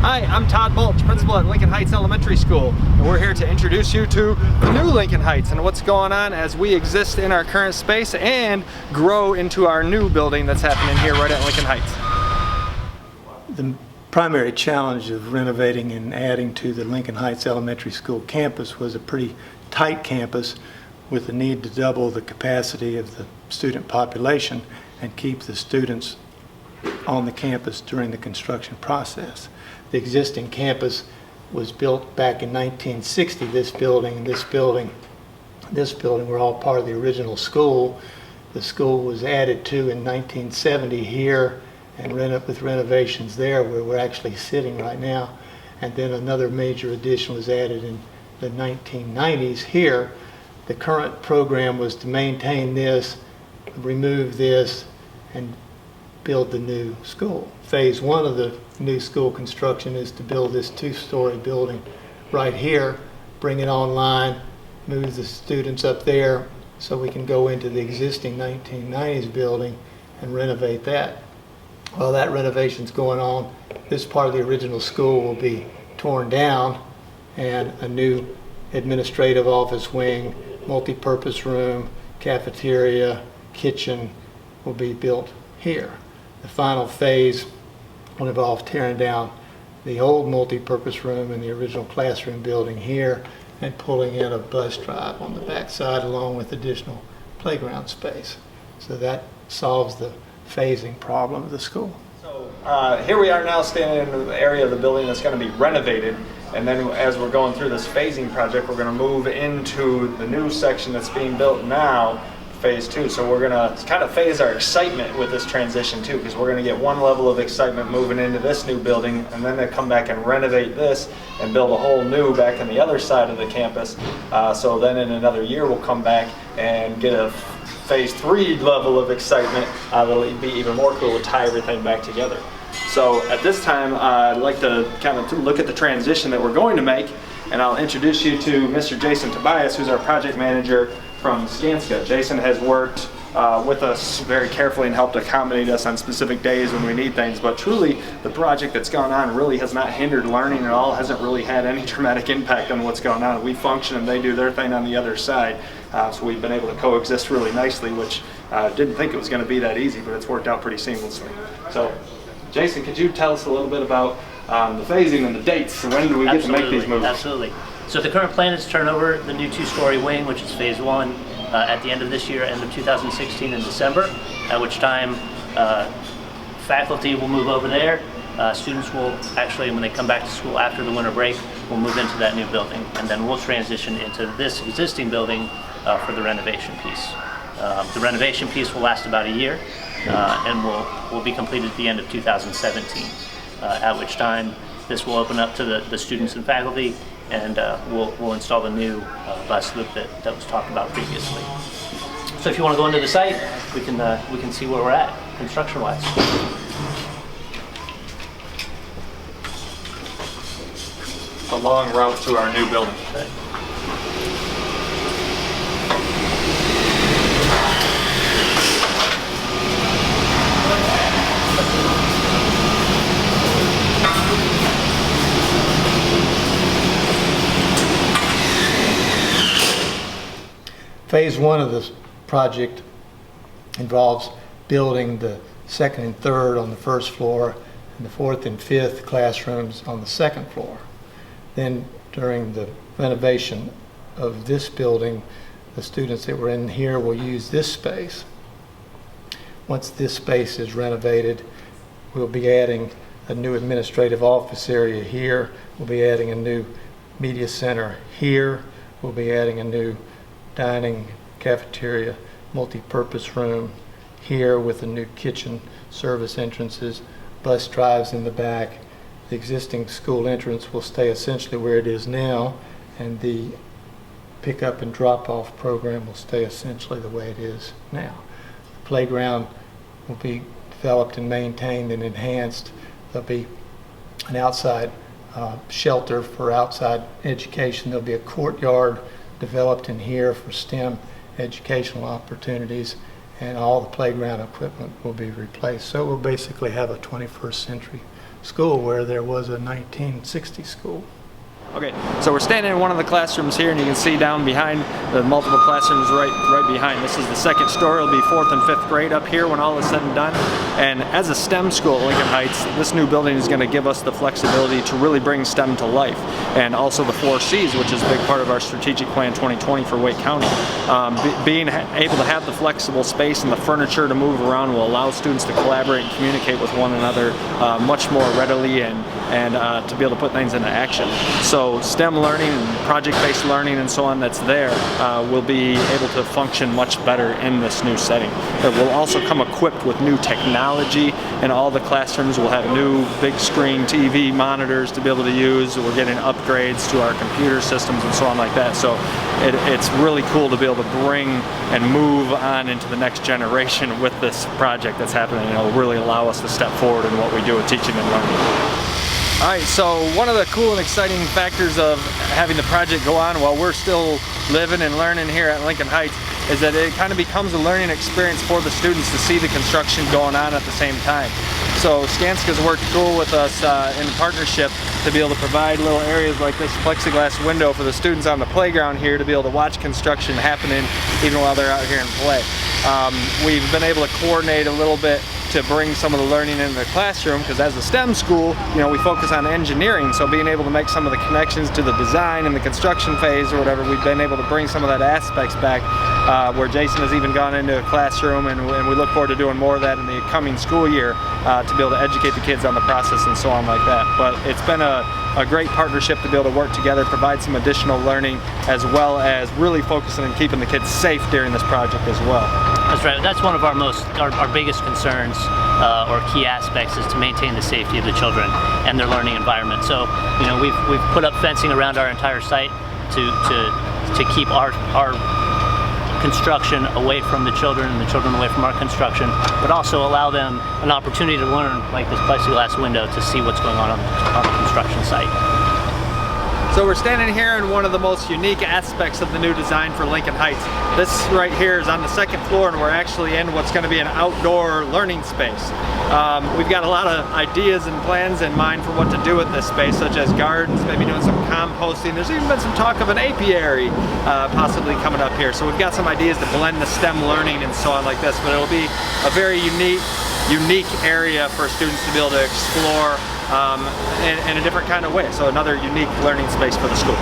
Hi, I'm Todd Bulch, principal at Lincoln Heights Elementary School, and we're here to introduce you to the new Lincoln Heights and what's going on as we exist in our current space and grow into our new building that's happening here right at Lincoln Heights. The primary challenge of renovating and adding to the Lincoln Heights Elementary School campus was a pretty tight campus with the need to double the capacity of the student population and keep the students on the campus during the construction process. The existing campus was built back in 1960. This building and this building were all part of the original school. The school was added to in 1970 here and with renovations there where we're actually sitting right now. And then another major addition was added in the 1990s here. The current program was to maintain this, remove this, and build the new school. Phase one of the new school construction is to build this two-story building right here, bring it online, move the students up there so we can go into the existing 1990s building and renovate that. While that renovation's going on, this part of the original school will be torn down and a new administrative office wing, multi-purpose room, cafeteria, kitchen will be built here. The final phase will involve tearing down the old multi-purpose room and the original classroom building here and pulling in a bus drive on the back side along with additional playground space. So that solves the phasing problem of the school. So here we are now standing in the area of the building that's going to be renovated, and then as we're going through this phasing project, we're going to move into the new section that's being built now, phase two. So we're going to kind of phase our excitement with this transition too, because we're going to get one level of excitement moving into this new building, and then they come back and renovate this and build a whole new back on the other side of the campus. So then in another year we'll come back and get a phase three level of excitement that'll be even more cool to tie everything back together. So at this time I'd like to kind of look at the transition that we're going to make, and I'll introduce you to Mr. Jason Tobias, who's our project manager from Skanska. Jason has worked with us very carefully and helped accommodate us on specific days when we need things, but truly the project that's gone on really has not hindered learning at all, hasn't really had any dramatic impact on what's going on. We function and they do their thing on the other side, so we've been able to coexist really nicely, which didn't think it was going to be that easy, but it's worked out pretty seamlessly. So Jason, could you tell us a little bit about the phasing and the dates? When do we get to make these moves? Absolutely. So the current plan is to turn over the new two-story wing, which is phase one, at the end of this year, end of 2016 in December, at which time faculty will move over there. Students will actually, when they come back to school after the winter break, will move into that new building, and then we'll transition into this existing building for the renovation piece. The renovation piece will last about a year and will be completed at the end of 2017, at which time this will open up to the students and faculty, and we'll install the new bus loop that was talked about previously. So if you want to go into the site, we can see where we're at construction-wise. A long route to our new building. Okay. Phase one of this project involves building the second and third on the first floor and the fourth and fifth classrooms on the second floor. Then during the renovation of this building, the students that were in here will use this space. Once this space is renovated, we'll be adding a new administrative office area here. We'll be adding a new media center here. We'll be adding a new dining, cafeteria, multi-purpose room here with a new kitchen, service entrances, bus drives in the back. The existing school entrance will stay essentially where it is now, and the pick-up and drop-off program will stay essentially the way it is now. The playground will be developed and maintained and enhanced. There'll be an outside shelter for outside education. There'll be a courtyard developed in here for STEM educational opportunities, and all the playground equipment will be replaced. So we'll basically have a 21st century school where there was a 1960 school. Okay, so we're standing in one of the classrooms here, and you can see down behind the multiple classrooms right behind. This is the second story. It'll be 4th and 5th grade up here when all is said and done. And as a STEM school at Lincoln Heights, this new building is going to give us the flexibility to really bring STEM to life. And also the 4 C's, which is a big part of our strategic plan 2020 for Wake County. Being able to have the flexible space and the furniture to move around will allow students to collaborate and communicate with one another much more readily and to be able to put things into action. So STEM learning and project-based learning and so on that's there will be able to function much better in this new setting. It will also come equipped with new technology, and all the classrooms will have new big screen TV monitors to be able to use. We're getting upgrades to our computer systems and so on like that. So it's really cool to be able to bring and move on into the next generation with this project that's happening. It'll really allow us to step forward in what we do with teaching and learning. Alright, so one of the cool and exciting factors of having the project go on while we're still living and learning here at Lincoln Heights is that it kind of becomes a learning experience for the students to see the construction going on at the same time. So Skanska's worked cool with us in partnership to be able to provide little areas like this plexiglass window for the students on the playground here to be able to watch construction happening even while they're out here and play. We've been able to coordinate a little bit to bring some of the learning into the classroom, because as a STEM school, you know, we focus on engineering, so being able to make some of the connections to the design and the construction phase or whatever, we've been able to bring some of that aspects back, where Jason has even gone into a classroom, and we look forward to doing more of that in the coming school year to be able to educate the kids on the process and so on like that. But it's been a great partnership to be able to work together, provide some additional learning, as well as really focusing on keeping the kids safe during this project as well. That's right. That's one of our biggest concerns or key aspects, is to maintain the safety of the children and their learning environment. So, you know, we've put up fencing around our entire site to keep our construction away from the children and the children away from our construction, but also allow them an opportunity to learn, like this plexiglass window, to see what's going on the construction site. So we're standing here in one of the most unique aspects of the new design for Lincoln Heights. This right here is on the 2nd floor, and we're actually in what's going to be an outdoor learning space. We've got a lot of ideas and plans in mind for what to do with this space, such as gardens, maybe doing some composting. There's even been some talk of an apiary possibly coming up here. So we've got some ideas to blend the STEM learning and so on like this, but it'll be a very unique area for students to be able to explore in a different kind of way. So another unique learning space for the school.